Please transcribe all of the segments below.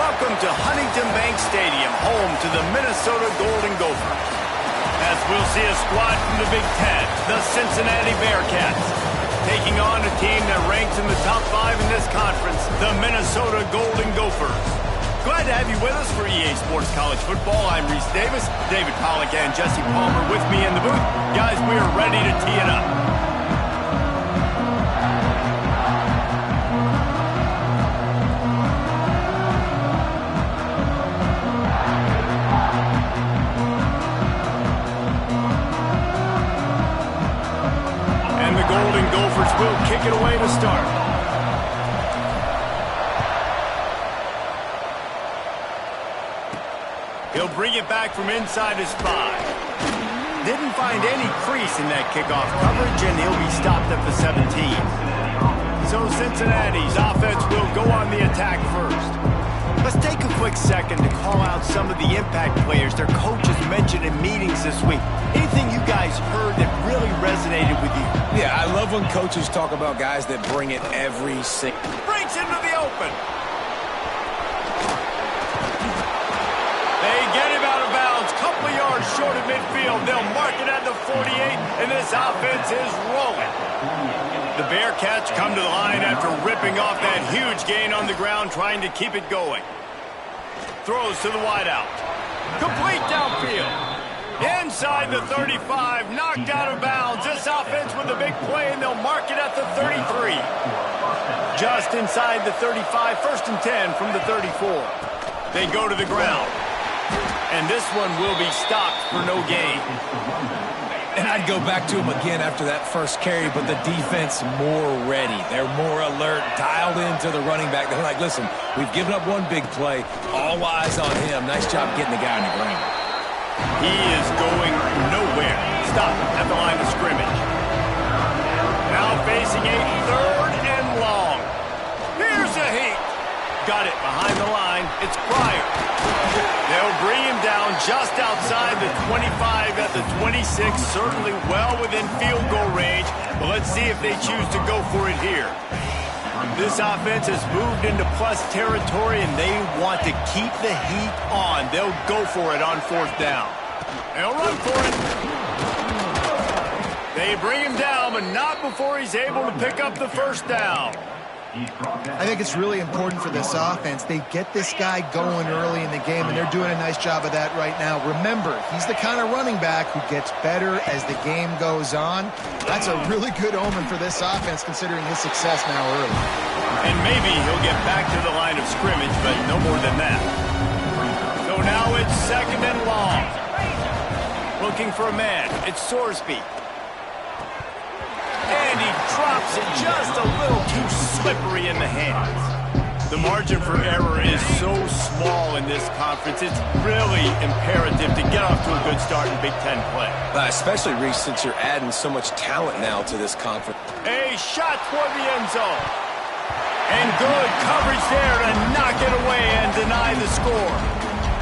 Welcome to Huntington Bank Stadium, home to the Minnesota Golden Gophers. As we'll see a squad from the Big Ten, the Cincinnati Bearcats, taking on a team that ranks in the top 5 in this conference, the Minnesota Golden Gophers. Glad to have you with us for EA Sports College Football. I'm Reese Davis, David Pollack and Jesse Palmer with me in the booth. Guys, we are ready to tee it up. Golden Gophers will kick it away to start. He'll bring it back from inside his 5. Didn't find any crease in that kickoff coverage, and he'll be stopped at the 17. So Cincinnati's offense will go on the attack first. Let's take a quick second to call out some of the impact players their coaches mentioned in meetings this week. Anything you guys heard that really resonated with you? Yeah, I love when coaches talk about guys that bring it every single... Breaks into the open. They get him out of bounds. Couple of yards short of midfield. They'll mark it at the 48, and this offense is rolling. The Bearcats come to the line after ripping off that huge gain on the ground, trying to keep it going. Throws to the wideout. Complete downfield. Inside the 35, knocked out of bounds. This offense with a big play, and they'll mark it at the 33. Just inside the 35, 1st and 10 from the 34. They go to the ground. And this one will be stopped for no gain. And I'd go back to him again after that first carry, but the defense more ready. They're more alert, dialed into the running back. They're like, listen, we've given up one big play. All eyes on him. Nice job getting the guy on the ground. He is going nowhere. Stop at the line of scrimmage. Now facing a 3rd and long. Here's a heat. Got it behind the line. It's Pryor. They'll bring him down just outside the 25 at the 26. Certainly well within field goal range. But let's see if they choose to go for it here. This offense has moved into plus territory, and they want to keep the heat on. They'll go for it on 4th down. They'll run for it. They bring him down, but not before he's able to pick up the 1st down. I think it's really important for this offense. They get this guy going early in the game, and they're doing a nice job of that right now. Remember, he's the kind of running back who gets better as the game goes on. That's a really good omen for this offense, considering his success now early. And maybe he'll get back to the line of scrimmage, but no more than that. So now it's 2nd and long. Looking for a man. It's Sorsby. And he drops it just a little too slippery in the hands. The margin for error is so small in this conference. It's really imperative to get off to a good start in Big Ten play. Especially, Reese, since you're adding so much talent now to this conference. A shot toward the end zone. And good coverage there to knock it away and deny the score.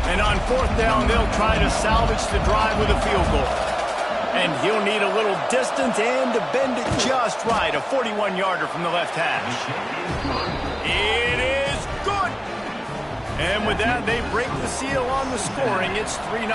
And on 4th down, they'll try to salvage the drive with a field goal. And he'll need a little distance and to bend it just right. A 41-yarder from the left hash. It is good. And with that, they break the seal on the scoring. It's 3-0.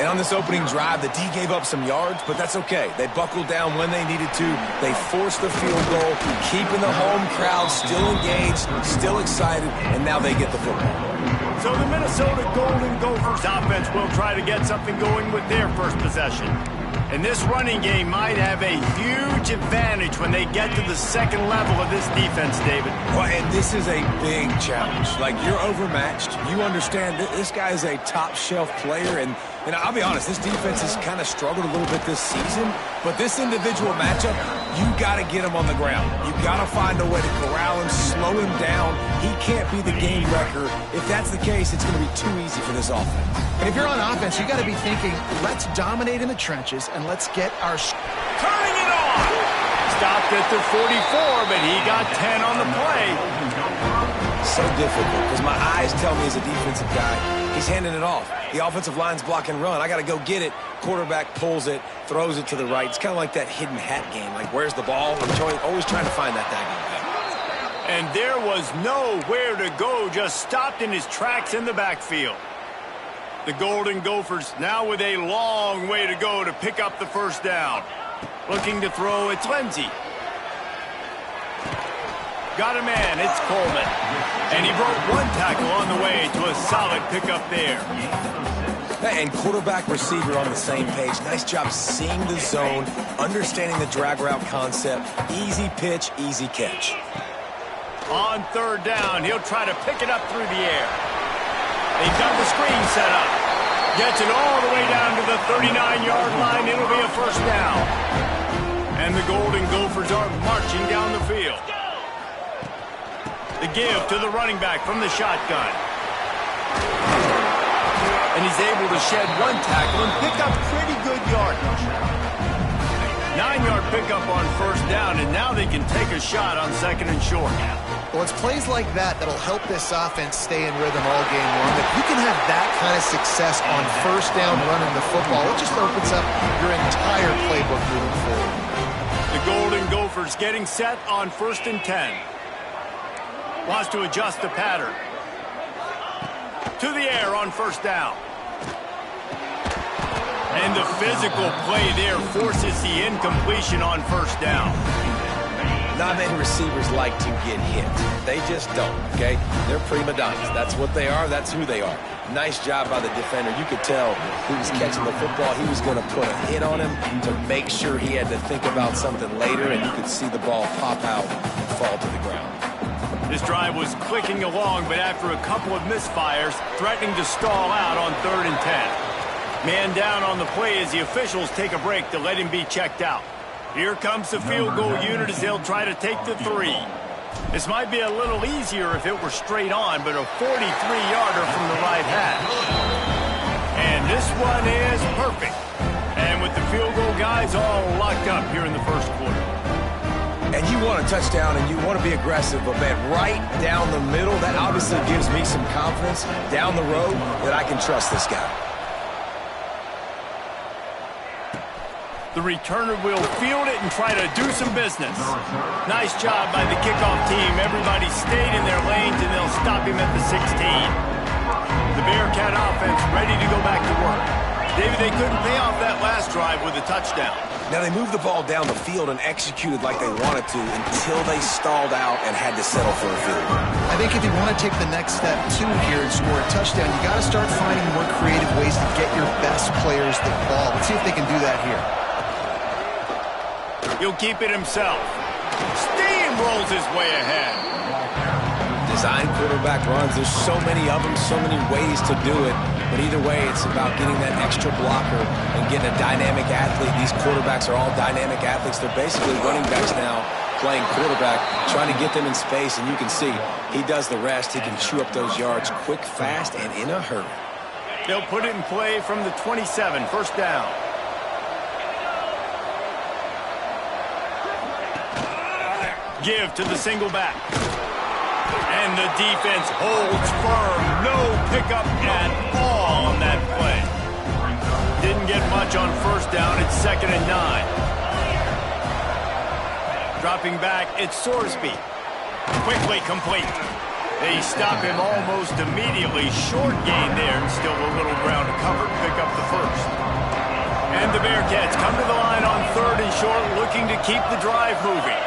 And on this opening drive, the D gave up some yards, but that's okay. They buckled down when they needed to. They forced the field goal, keeping the home crowd still engaged, still excited, and now they get the football. So the Minnesota Golden Gophers offense will try to get something going with their first possession. And this running game might have a huge advantage when they get to the 2nd level of this defense, David. Well, and this is a big challenge. Like, you're overmatched. You understand that this guy is a top-shelf player, and I'll be honest, this defense has kind of struggled a little bit this season, but this individual matchup, you got to get him on the ground. You got to find a way to corral him, slow him down. He can't be the game wrecker. If that's the case, it's going to be too easy for this offense. And if you're on offense, you got to be thinking, let's dominate in the trenches and let's get our... Turning it on! Stopped at the 44, but he got 10 on the play. So difficult, because my eyes tell me as a defensive guy, he's handing it off. The offensive line's block and run. I got to go get it. Quarterback pulls it, throws it to the right. It's kind of like that hidden hat game. Like, where's the ball? I'm always trying to find that daggone thing. And there was nowhere to go, just stopped in his tracks in the backfield. The Golden Gophers now with a long way to go to pick up the first down. Looking to throw, it's Lindsey. Got a man, it's Coleman. And he broke one tackle on the way to a solid pickup there. And quarterback receiver on the same page. Nice job seeing the zone, understanding the drag route concept. Easy pitch, easy catch. On third down, he'll try to pick it up through the air. They've got the screen set up. Gets it all the way down to the 39-yard line. It'll be a first down. And the Golden Gophers are marching down the field. The give to the running back from the shotgun. And he's able to shed one tackle and pick up pretty good yardage. 9-yard pickup on first down, and now they can take a shot on second and short. Well, it's plays like that that'll help this offense stay in rhythm all game long. If you can have that kind of success on first down running the football, it just opens up your entire playbook moving forward. The Golden Gophers getting set on 1st and 10. Wants to adjust the pattern. To the air on first down. And the physical play there forces the incompletion on first down. Not many receivers like to get hit. They just don't, okay? They're prima donnas. That's what they are. That's who they are. Nice job by the defender. You could tell he was catching the football. He was going to put a hit on him to make sure he had to think about something later, and you could see the ball pop out and fall to the ground. This drive was clicking along, but after a couple of misfires, threatening to stall out on 3rd and 10. Man down on the play as the officials take a break to let him be checked out. Here comes the field goal unit as they'll try to take the 3. This might be a little easier if it were straight on, but a 43-yarder from the right hash. And this one is perfect. And with the field goal guys all locked up here in the first quarter. And you want a touchdown and you want to be aggressive, but man, right down the middle, that obviously gives me some confidence down the road that I can trust this guy. The returner will field it and try to do some business. Nice job by the kickoff team. Everybody stayed in their lanes, and they'll stop him at the 16. The Bearcat offense ready to go back to work. David, they couldn't pay off that last drive with a touchdown. Now, they moved the ball down the field and executed like they wanted to until they stalled out and had to settle for a field goal. I think if you want to take the next step, too, here and score a touchdown, you got to start finding more creative ways to get your best players the ball. Let's see if they can do that here. He'll keep it himself. Steamrolls his way ahead. Design quarterback runs. There's so many of them, so many ways to do it. But either way, it's about getting that extra blocker and getting a dynamic athlete. These quarterbacks are all dynamic athletes. They're basically running backs now playing quarterback, trying to get them in space. And you can see he does the rest. He can chew up those yards quick, fast, and in a hurry. They'll put it in play from the 27, first down. Give to the single back. And the defense holds firm. No pickup at all on that play. Didn't get much on first down. It's 2nd and 9. Dropping back, it's Sorsby. Quickly complete. They stop him almost immediately. Short gain there and still a little ground to cover to pick up the first. And the Bearcats come to the line on 3rd and short, looking to keep the drive moving.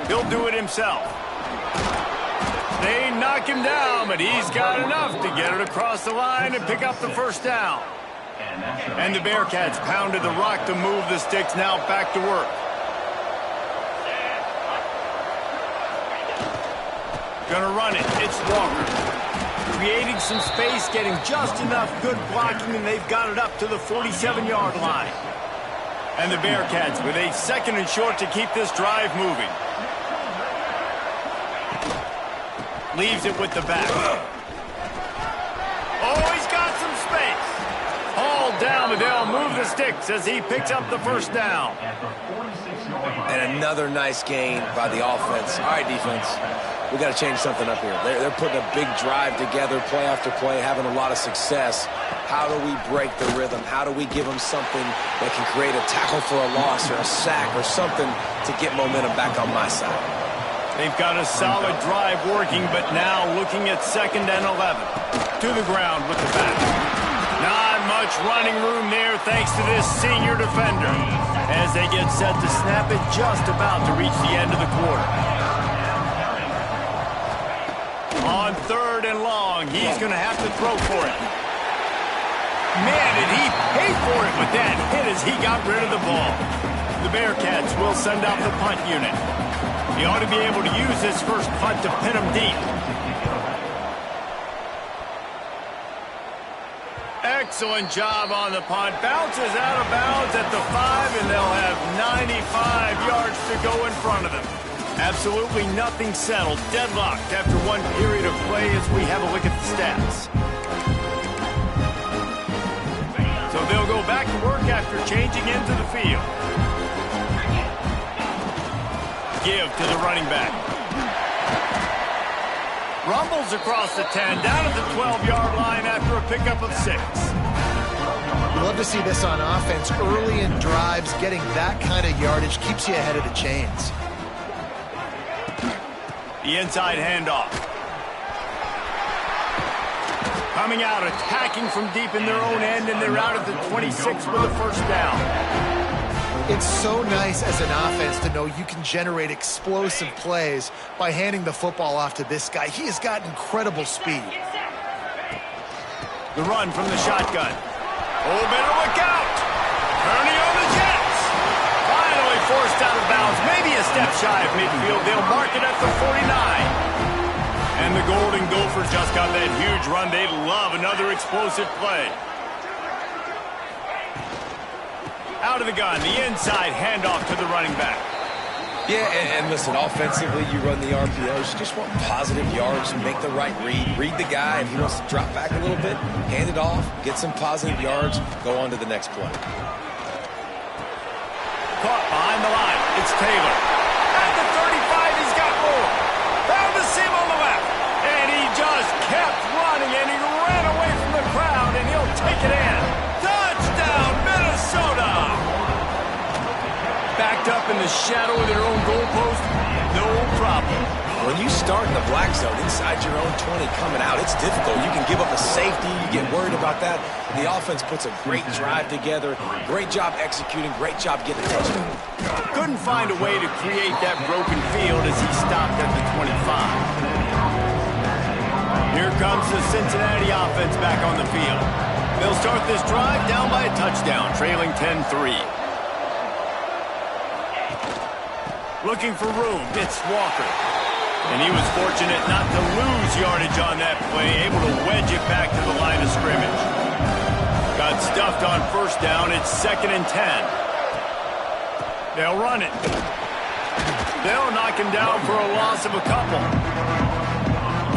He'll do it himself. They knock him down, but he's got enough to get it across the line and pick up the first down. And the Bearcats pounded the rock to move the sticks, now back to work. Gonna run it. It's Walker. Creating some space, getting just enough good blocking, and they've got it up to the 47-yard line. And the Bearcats with a 2nd and short to keep this drive moving. Leaves it with the back. Oh, he's got some space. Hauled down, but they'll move the sticks as he picks up the first down. And another nice gain by the offense. All right, defense, we got to change something up here. They're putting a big drive together, play after play, having a lot of success. How do we break the rhythm? How do we give them something that can create a tackle for a loss or a sack or something to get momentum back on my side? They've got a solid drive working, but now looking at 2nd and 11. To the ground with the back. Not much running room there thanks to this senior defender. As they get set to snap it just about to reach the end of the quarter. On 3rd and long, he's going to have to throw for it. Man, did he pay for it with that hit as he got rid of the ball. The Bearcats will send out the punt unit. He ought to be able to use his first punt to pin him deep. Excellent job on the punt. Bounces out of bounds at the 5, and they'll have 95 yards to go in front of them. Absolutely nothing settled. Deadlocked after one period of play as we have a look at the stats. So they'll go back to work after changing into the field. Give to the running back. Rumbles across the 10, down at the 12-yard line after a pickup of 6. Love to see this on offense. Early in drives, getting that kind of yardage keeps you ahead of the chains. The inside handoff. Coming out, attacking from deep in their own end, and they're out at the 26 with a first down. It's so nice as an offense to know you can generate explosive plays by handing the football off to this guy. He has got incredible speed. The run from the shotgun. Oh, better look out. Turning on the Jets. Finally forced out of bounds. Maybe a step shy of midfield. They'll mark it at the 49. And the Golden Gophers just got that huge run. They love another explosive play. Out of the gun, the inside handoff to the running back. Yeah, and listen, offensively, you run the RPOs. You just want positive yards, make the right read. Read the guy. If he wants to drop back a little bit, hand it off, get some positive yards, go on to the next play. Caught behind the line. It's Taylor. At the 35, he's got more. Found the seam on the left. And he just kept running, and he ran away from the crowd, and he'll take it in. Touchdown, Minnesota! Backed up in the shadow of their own goalpost, no problem. When you start in the black zone inside your own 20 coming out, it's difficult. You can give up a safety. You get worried about that. The offense puts a great drive together. Great job executing. Great job getting the touchdown. Couldn't find a way to create that broken field as he stopped at the 25. Here comes the Cincinnati offense back on the field. They'll start this drive down by a touchdown, trailing 10-3. Looking for room, it's Walker. And he was fortunate not to lose yardage on that play, able to wedge it back to the line of scrimmage. Got stuffed on first down, it's 2nd and 10. They'll run it. They'll knock him down for a loss of a couple.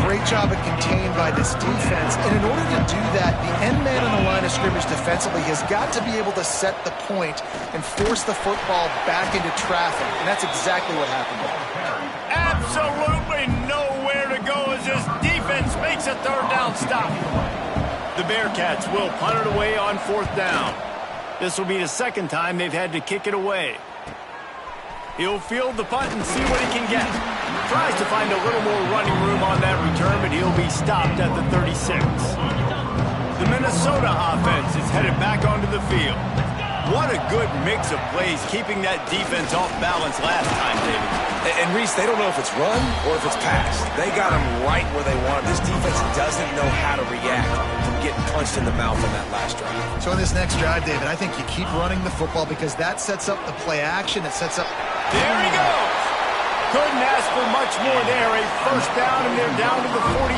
Great job of contained by this defense. And in order to do that, the end man on the line of scrimmage defensively has got to be able to set the point and force the football back into traffic. And that's exactly what happened there. Absolutely nowhere to go as this defense makes a 3rd down stop. The Bearcats will punt it away on 4th down. This will be the 2nd time they've had to kick it away. He'll field the punt and see what he can get. Tries to find a little more running room on that return, but he'll be stopped at the 36. The Minnesota offense is headed back onto the field. What a good mix of plays, keeping that defense off balance last time, David. And Reese, they don't know if it's run or if it's pass. They got them right where they want them. This defense doesn't know how to react from getting punched in the mouth on that last drive. So in this next drive, David, I think you keep running the football because that sets up the play action. It sets up... There he goes. Couldn't ask for much more there. A first down, and they're down to the 42.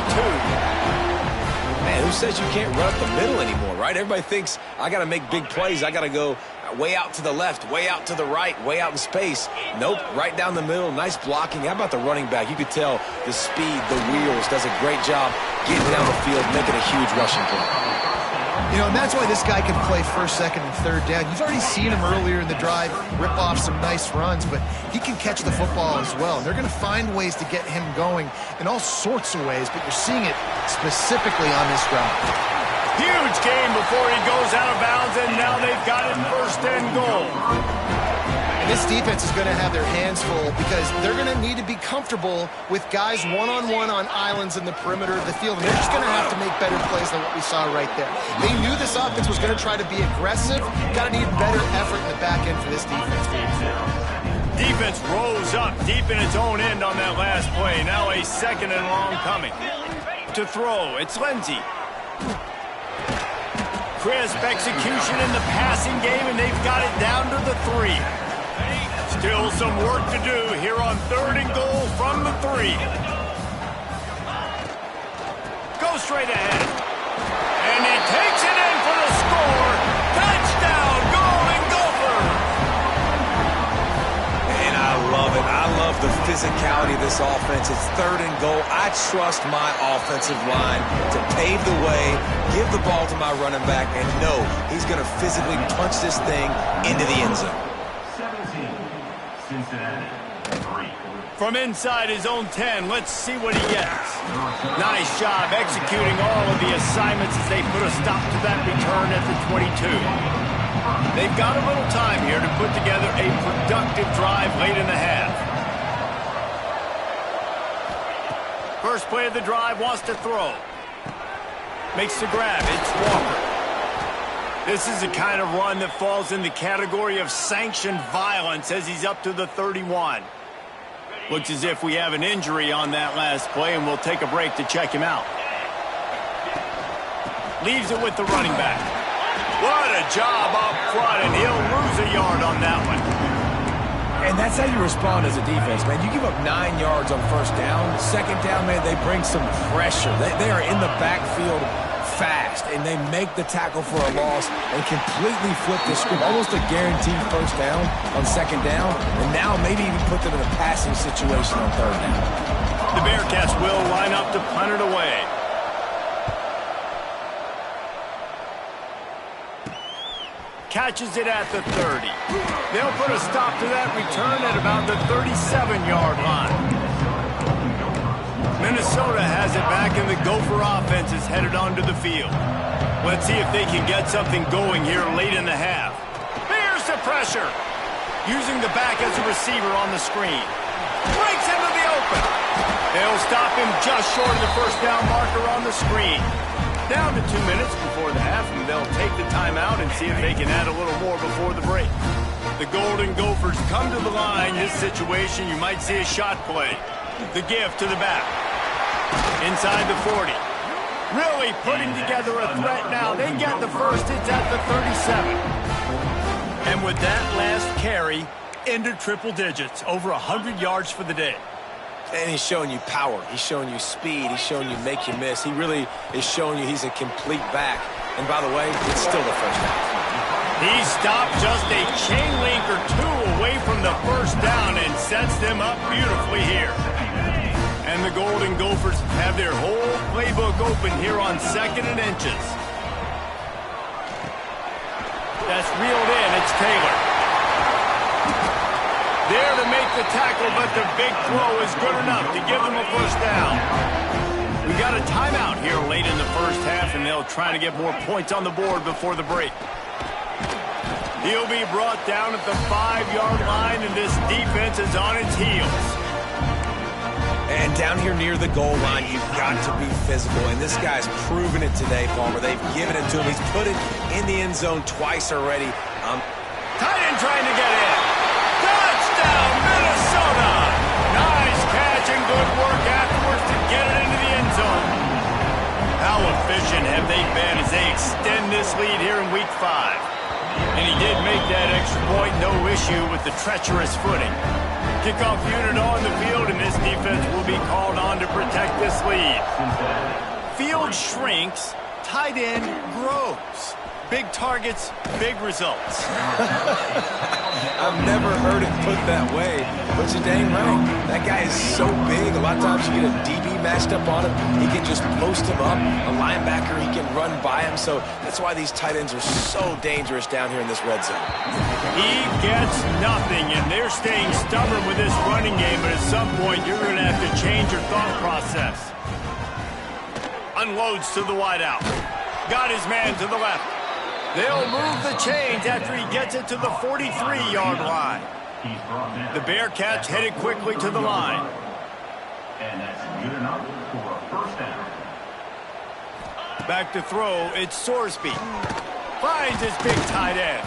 Man, who says you can't run up the middle anymore, right? Everybody thinks, I got to make big plays. I got to go way out to the left, way out to the right, way out in space. Nope, right down the middle. Nice blocking. How about the running back? You could tell the speed, the wheels, does a great job getting down the field, making a huge rushing play. You know, and that's why this guy can play 1st, 2nd, and 3rd down. You've already seen him earlier in the drive rip off some nice runs, but he can catch the football as well. And they're going to find ways to get him going in all sorts of ways, but you're seeing it specifically on this drive. Huge gain before he goes out of bounds, and now they've got it 1st and goal. And This defense is going to have their hands full because they're going to need to be comfortable with guys one-on-one on islands in the perimeter of the field. And they're just going to have to make better plays than what we saw right there. They knew this offense was going to try to be aggressive. Got to need better effort in the back end for this defense. Defense rose up deep in its own end on that last play. Now a second and long coming. To throw, it's Lindsey. Crisp execution in the passing game, and they've got it down to the 3. Still some work to do here on 3rd and goal from the 3. Go straight ahead. And he takes it in for the score. Touchdown, Golden Gophers! And I love it. I love the physicality of this offense. It's 3rd and goal. I trust my offensive line to pave the way, give the ball to my running back, and know he's going to physically punch this thing into the end zone. Cincinnati, 3. From inside his own 10, let's see what he gets. Nice job executing all of the assignments as they put a stop to that return at the 22. They've got a little time here to put together a productive drive late in the half. First play of the drive, wants to throw. Makes the grab, it's Walker. This is the kind of run that falls in the category of sanctioned violence as he's up to the 31. Looks as if we have an injury on that last play, and we'll take a break to check him out. Leaves it with the running back. What a job up front, and he'll lose a yard on that one. And that's how you respond as a defense, man. You give up 9 yards on first down. Second down, man, they bring some pressure. They are in the backfield fast, and they make the tackle for a loss and completely flip the script. Almost a guaranteed first down on second down, and now maybe even put them in a passing situation on third down. The Bearcats will line up to punt it away. Catches it at the 30. They'll put a stop to that return at about the 37-yard line. Minnesota has it back, and the Gopher offense is headed onto the field. Let's see if they can get something going here late in the half. Here's the pressure. Using the back as a receiver on the screen. Breaks into the open. They'll stop him just short of the first down marker on the screen. Down to 2 minutes before the half, and they'll take the timeout and see if they can add a little more before the break. The Golden Gophers come to the line. This situation, you might see a shot play. The give to the back. Inside the 40. Really putting together a threat now. They get the first. It's at the 37. And with that last carry, into triple digits. Over 100 yards for the day. And he's showing you power. He's showing you speed. He's showing you make you miss. He really is showing you he's a complete back. And by the way, it's still the first down. He stopped just a chain link or 2 away from the first down and sets them up beautifully here. And the Golden Gophers have their whole playbook open here on 2nd and inches. That's reeled in. It's Taylor. There to make the tackle, but the big throw is good enough to give them a first down. We got a timeout here late in the first half, and they'll try to get more points on the board before the break. He'll be brought down at the 5-yard line, and this defense is on its heels. And down here near the goal line, you've got to be physical. And this guy's proven it today, Palmer. They've given it to him. He's put it in the end zone twice already. Tight end trying to get in. Touchdown, Minnesota! Nice catch and good work afterwards to get it into the end zone. How efficient have they been as they extend this lead here in Week 5? And he did make that extra point, no issue with the treacherous footing. Kickoff unit on the field, and this defense will be called on to protect this lead. Field shrinks, tight end grows. Big targets, big results. I've never heard it put that way, but you're dang right. That guy is so big. A lot of times you get a DB matched up on him. He can just post him up. A linebacker, he can run by him. So that's why these tight ends are so dangerous down here in this red zone. He gets nothing, and they're staying stubborn with this running game, but at some point you're going to have to change your thought process. Unloads to the wideout. Got his man to the left. They'll move the chains after he gets it to the 43-yard line. The Bearcats headed quickly to the line. And that's good enough for a first down. Back to throw, it's Sorsby. Finds his big tight end.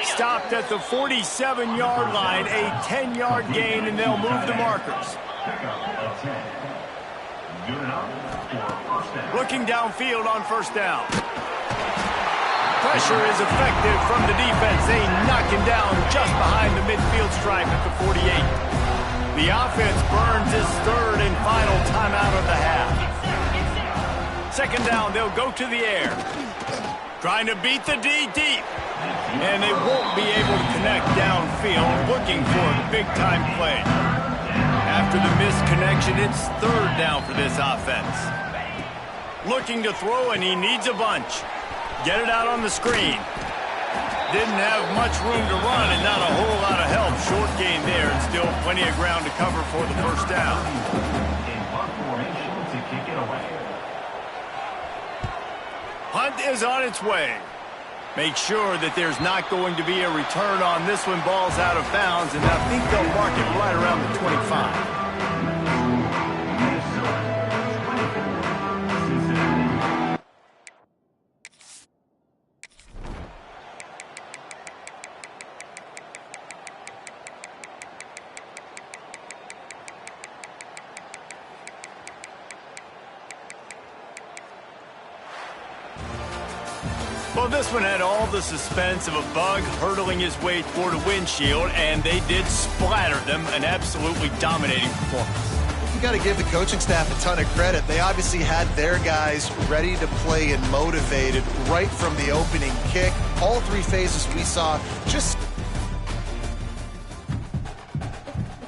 Stopped at the 47-yard line, a 10-yard gain, and they'll move the markers. Looking downfield on first down. Pressure is effective from the defense. They knock him down just behind the midfield stripe at the 48. The offense burns his third and final timeout of the half. Second down, they'll go to the air. Trying to beat the D deep. And they won't be able to connect downfield, looking for a big-time play. After the missed connection, it's third down for this offense. Looking to throw, and he needs a bunch. Get it out on the screen. Didn't have much room to run and not a whole lot of help. Short gain there and still plenty of ground to cover for the first down. In punt formation to kick it away. Punt is on its way. Make sure that there's not going to be a return on this one. Ball's out of bounds, and I think they'll mark it right around the 25. Well, this one had all the suspense of a bug hurtling his way toward a windshield, and they did splatter them. An absolutely dominating performance. You got to give the coaching staff a ton of credit. They obviously had their guys ready to play and motivated right from the opening kick. All three phases we saw just